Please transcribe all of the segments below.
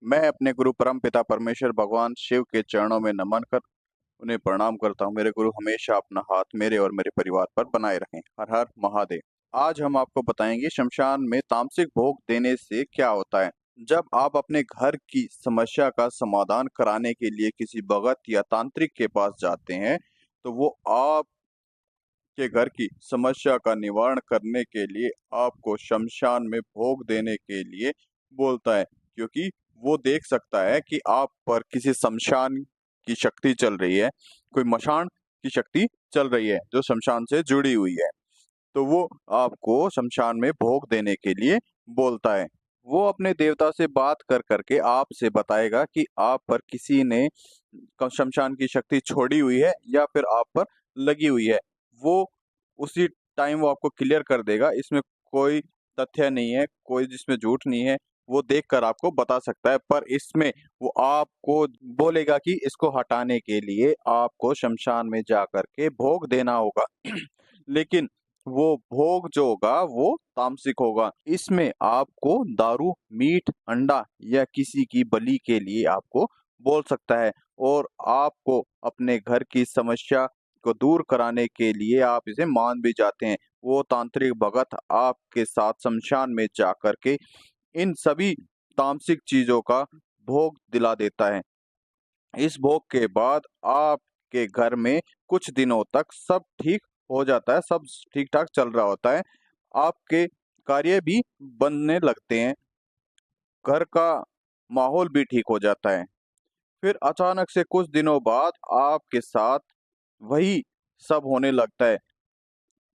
मैं अपने गुरु परमपिता परमेश्वर भगवान शिव के चरणों में नमन कर उन्हें प्रणाम करता हूँ। मेरे गुरु हमेशा अपना हाथ मेरे और मेरे परिवार पर बनाए रखें। हर हर महादेव। आज हम आपको बताएंगे शमशान में तामसिक भोग देने से क्या होता है। जब आप अपने घर की समस्या का समाधान कराने के लिए किसी भगत या तांत्रिक के पास जाते हैं, तो वो आपके घर की समस्या का निवारण करने के लिए आपको शमशान में भोग देने के लिए बोलता है, क्योंकि वो देख सकता है कि आप पर किसी शमशान की शक्ति चल रही है, कोई मशान की शक्ति चल रही है जो शमशान से जुड़ी हुई है। तो वो आपको शमशान में भोग देने के लिए बोलता है। वो अपने देवता से बात कर करके आपसे बताएगा कि आप पर किसी ने शमशान की शक्ति छोड़ी हुई है या फिर आप पर लगी हुई है। वो उसी टाइम वो आपको क्लियर कर देगा। इसमें कोई तथ्य नहीं है, कोई जिसमें झूठ नहीं है। वो देखकर आपको बता सकता है, पर इसमें वो आपको बोलेगा कि इसको हटाने के लिए आपको शमशान में जा करके भोग देना होगा। लेकिन वो भोग जो होगा वो तामसिक होगा। इसमें आपको दारू, मीट, अंडा या किसी की बलि के लिए आपको बोल सकता है, और आपको अपने घर की समस्या को दूर कराने के लिए आप इसे मान भी जाते हैं। वो तांत्रिक भगत आपके साथ शमशान में जाकर के इन सभी तामसिक चीजों का भोग दिला देता है। इस भोग के बाद आपके घर में कुछ दिनों तक सब ठीक हो जाता है, सब ठीक ठाक चल रहा होता है। आपके कार्य भी बनने लगते हैं, घर का माहौल भी ठीक हो जाता है। फिर अचानक से कुछ दिनों बाद आपके साथ वही सब होने लगता है,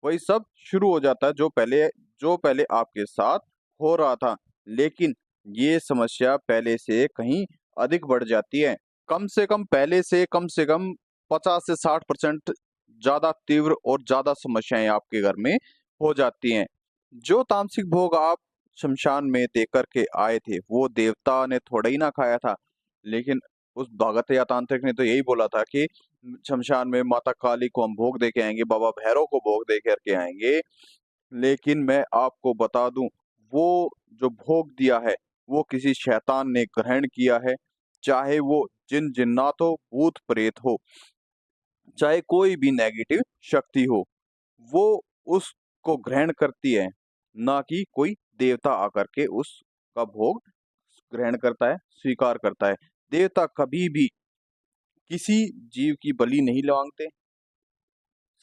वही सब शुरू हो जाता है जो पहले आपके साथ हो रहा था। लेकिन ये समस्या पहले से कहीं अधिक बढ़ जाती है। पहले से कम से कम 50 से 60% ज्यादा तीव्र और ज्यादा समस्याएं आपके घर में हो जाती हैं। जो तामसिक भोग आप शमशान में देकर के आए थे, वो देवता ने थोड़ा ही ना खाया था। लेकिन उस भगत या तांत्रिक ने तो यही बोला था कि शमशान में माता काली को हम भोग दे के आएंगे, बाबा भैरव को भोग दे करके आएंगे। लेकिन मैं आपको बता दूं, वो जो भोग दिया है वो किसी शैतान ने ग्रहण किया है। चाहे वो जिन जिन्नात हो, भूत प्रेत हो, चाहे कोई भी नेगेटिव शक्ति हो, वो उसको ग्रहण करती है, ना कि कोई देवता आकर के उसका भोग ग्रहण करता है, स्वीकार करता है। देवता कभी भी किसी जीव की बलि नहीं मांगते,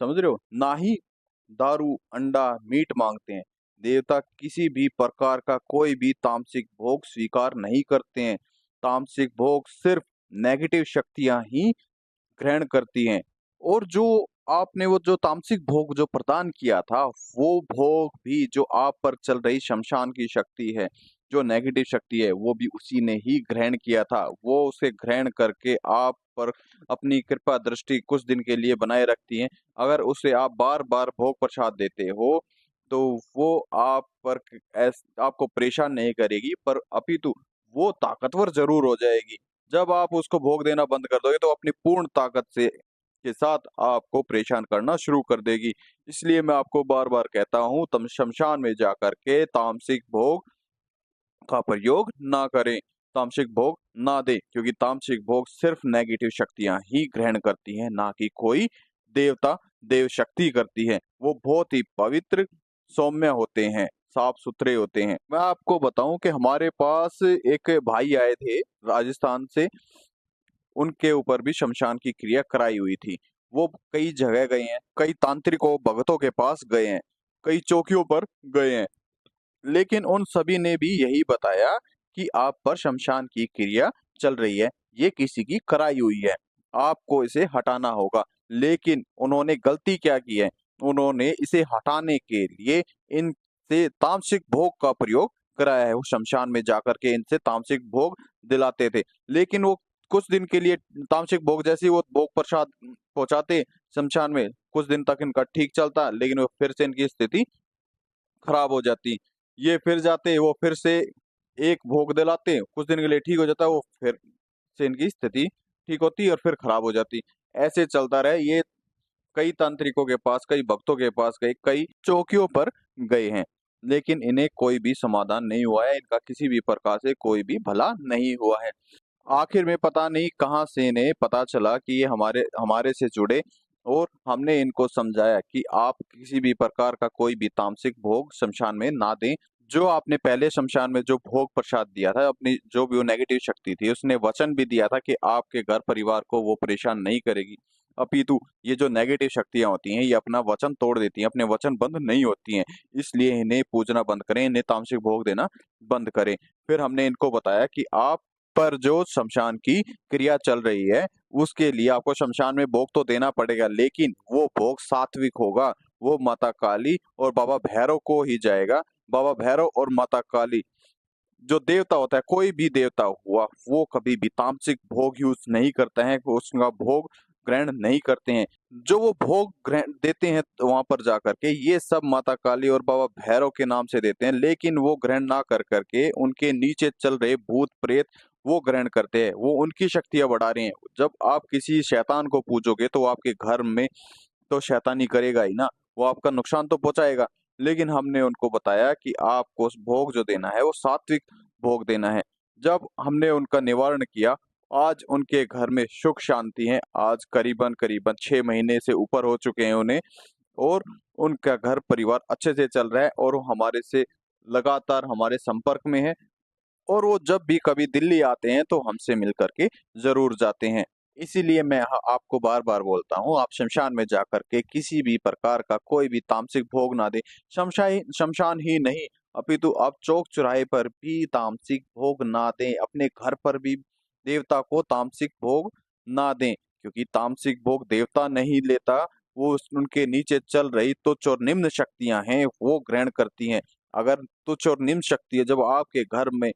समझ रहे हो, ना ही दारू, अंडा, मीट मांगते हैं। देवता किसी भी प्रकार का कोई भी तामसिक भोग स्वीकार नहीं करते हैं। तामसिक भोग सिर्फ नेगेटिव शक्तियां ही ग्रहण करती हैं। और जो आपने वो जो तामसिक भोग जो प्रदान किया था, वो भोग भी जो आप पर चल रही शमशान की शक्ति है, जो नेगेटिव शक्ति है, वो भी उसी ने ही ग्रहण किया था। वो उसे ग्रहण करके आप पर अपनी कृपा दृष्टि कुछ दिन के लिए बनाए रखती है। अगर उसे आप बार बार भोग प्रसाद देते हो, तो वो आप पर आपको परेशान नहीं करेगी, पर अपितु वो ताकतवर जरूर हो जाएगी। जब आप उसको भोग देना बंद कर दोगे, तो अपनी पूर्ण ताकत से के साथ आपको परेशान करना शुरू कर देगी। इसलिए मैं आपको बार बार कहता हूँ, तुम शमशान में जाकर के तामसिक भोग का प्रयोग ना करें, तामसिक भोग ना दें, क्योंकि तामसिक भोग सिर्फ नेगेटिव शक्तियां ही ग्रहण करती हैं, ना कि कोई देवता देव शक्ति करती है। वो बहुत ही पवित्र, सौम्य होते हैं, साफ सुथरे होते हैं। मैं आपको बताऊं कि हमारे पास एक भाई आए थे राजस्थान से, उनके ऊपर भी शमशान की क्रिया कराई हुई थी। वो कई जगह गए हैं, कई तांत्रिकों भगतों के पास गए हैं, कई चौकियों पर गए हैं, लेकिन उन सभी ने भी यही बताया कि आप पर शमशान की क्रिया चल रही है, ये किसी की कराई हुई है, आपको इसे हटाना होगा। लेकिन उन्होंने गलती क्या की है, उन्होंने इसे हटाने के लिए इनसे तामसिक भोग का प्रयोग कराया है। वो शमशान में जाकर के इनसे तामसिक भोग दिलाते थे। लेकिन वो कुछ दिन के लिए तामसिक भोग, जैसे ही वो भोग प्रसाद पहुंचाते शमशान में, कुछ दिन तक इनका ठीक चलता, लेकिन वो फिर से इनकी स्थिति खराब हो जाती। ये फिर जाते, वो फिर से एक भोग दिलाते, कुछ दिन के लिए ठीक हो जाता है, वो फिर से इनकी स्थिति ठीक होती और फिर खराब हो जाती। ऐसे चलता रहे। ये कई तांत्रिकों के पास, कई भक्तों के पास गए, कई चौकियों पर गए हैं। लेकिन इन्हें कोई भी समाधान नहीं हुआ है, इनका किसी भी प्रकार से कोई भी भला नहीं हुआ है। आखिर में पता नहीं कहाँ से इन्हें पता चला कि ये हमारे हमारे से जुड़े, और हमने इनको समझाया कि आप किसी भी प्रकार का कोई भी तामसिक भोग शमशान में ना दें। जो आपने पहले शमशान में जो भोग प्रसाद दिया था, अपनी जो भी वो नेगेटिव शक्ति थी, उसने वचन भी दिया था कि आपके घर परिवार को वो परेशान नहीं करेगी। अपितु ये जो नेगेटिव शक्तियां होती हैं, ये अपना वचन तोड़ देती हैं, अपने वचन बंद नहीं होती हैं। इसलिए इन्हें पूजना बंद करें, इन्हें तामसिक भोग देना बंद करें। फिर हमने इनको बताया कि आप पर जो शमशान की क्रिया चल रही है, उसके लिए आपको शमशान में भोग तो देना पड़ेगा, लेकिन वो भोग सात्विक होगा। वो माता काली और बाबा भैरव को ही जाएगा। बाबा भैरव और माता काली जो देवता होता है, कोई भी देवता हुआ, वो कभी भी तामसिक भोग यूज नहीं करते हैं, वो उसका भोग ग्रहण नहीं करते हैं। जो वो भोग ग्रहण देते हैं तो वहां पर जाकर के, ये सब माता काली और बाबा भैरव के नाम से देते हैं, लेकिन वो ग्रहण ना कर करके उनके नीचे चल रहे भूत प्रेत वो ग्रहण करते हैं, वो उनकी शक्तियां बढ़ा रहे हैं। जब आप किसी शैतान को पूजोगे तो वो आपके घर में तो शैतानी करेगा ही ना, वो आपका नुकसान तो पहुंचाएगा। लेकिन हमने उनको बताया कि आपको उस भोग जो देना है वो सात्विक भोग देना है। जब हमने उनका निवारण किया, आज उनके घर में सुख शांति है। आज करीबन करीबन 6 महीने से ऊपर हो चुके हैं उन्हें, और उनका घर परिवार अच्छे से चल रहा है, और वो हमारे से लगातार हमारे संपर्क में है। और वो जब भी कभी दिल्ली आते हैं तो हमसे मिल करके ज़रूर जाते हैं। इसीलिए मैं आपको बार-बार बोलता हूँ, आप शमशान में जाकर के किसी भी प्रकार का कोई भी तामसिक भोग ना दें। शमशान ही नहीं, अपितु आप चौक-चौराहे पर भी तामसिक भोग ना दें। अपने घर पर भी देवता को तामसिक भोग ना दें, क्योंकि तामसिक भोग देवता नहीं लेता, वो उनके नीचे चल रही तुच्छ और निम्न शक्तियाँ हैं, वो ग्रहण करती हैं। अगर तुच्छ और निम्न शक्ति जब आपके घर में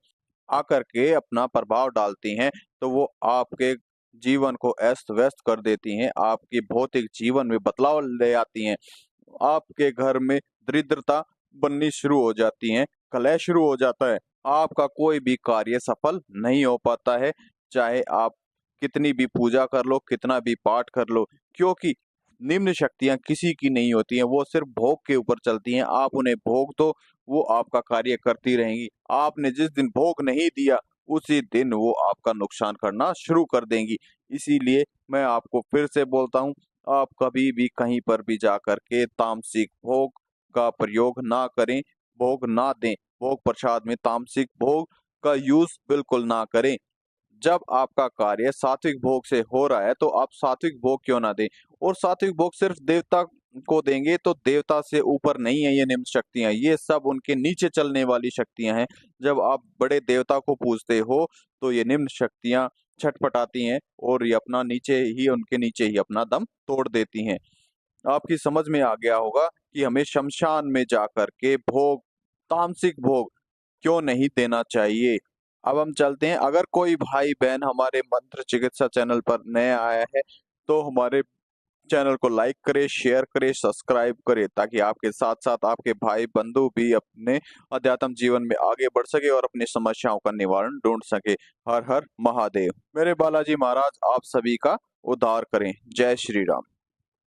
आकर के अपना प्रभाव डालती हैं, तो वो आपके जीवन को अस्त-व्यस्त कर देती हैं, आपके भौतिक जीवन में बदलाव ले आती हैं। आपके घर में दरिद्रता बननी शुरू हो जाती है, कलह शुरू हो जाता है, आपका कोई भी कार्य सफल नहीं हो पाता है, चाहे आप कितनी भी पूजा कर लो, कितना भी पाठ कर लो, क्योंकि निम्न शक्तियाँ किसी की नहीं होती हैं, वो सिर्फ भोग के ऊपर चलती हैं। आप उन्हें भोग दो, वो आपका कार्य करती रहेंगी। आपने जिस दिन भोग नहीं दिया, उसी दिन वो आपका नुकसान करना शुरू कर देंगी। इसीलिए मैं आपको फिर से बोलता हूँ, आप कभी भी कहीं पर भी जाकर के तामसिक भोग का प्रयोग ना करें, भोग ना दें। भोग प्रसाद में तामसिक भोग का यूज़ बिल्कुल ना करें। जब आपका कार्य सात्विक भोग से हो रहा है, तो आप सात्विक भोग क्यों ना दें? और सात्विक भोग सिर्फ देवता को देंगे, तो देवता से ऊपर नहीं है ये निम्न शक्तियाँ, ये सब उनके नीचे चलने वाली शक्तियाँ हैं। जब आप बड़े देवता को पूजते हो, तो ये निम्न शक्तियाँ छटपटाती हैं, और ये अपना नीचे ही उनके नीचे ही अपना दम तोड़ देती हैं। आपकी समझ में आ गया होगा कि हमें शमशान में जाकर के भोग, तामसिक भोग क्यों नहीं देना चाहिए। अब हम चलते हैं, अगर कोई भाई-बहन हमारे मंत्र चिकित्सा चैनल पर नया आया है, तो हमारे चैनल को लाइक करे, शेयर करे, सब्सक्राइब करे, ताकि आपके साथ-साथ आपके भाई-बंधु भी अपने अध्यात्म जीवन में आगे बढ़ सके और अपनी समस्याओं का निवारण ढूँढ सके। हर हर महादेव। मेरे बालाजी महाराज आप सभी का उद्धार करें। जय श्री राम।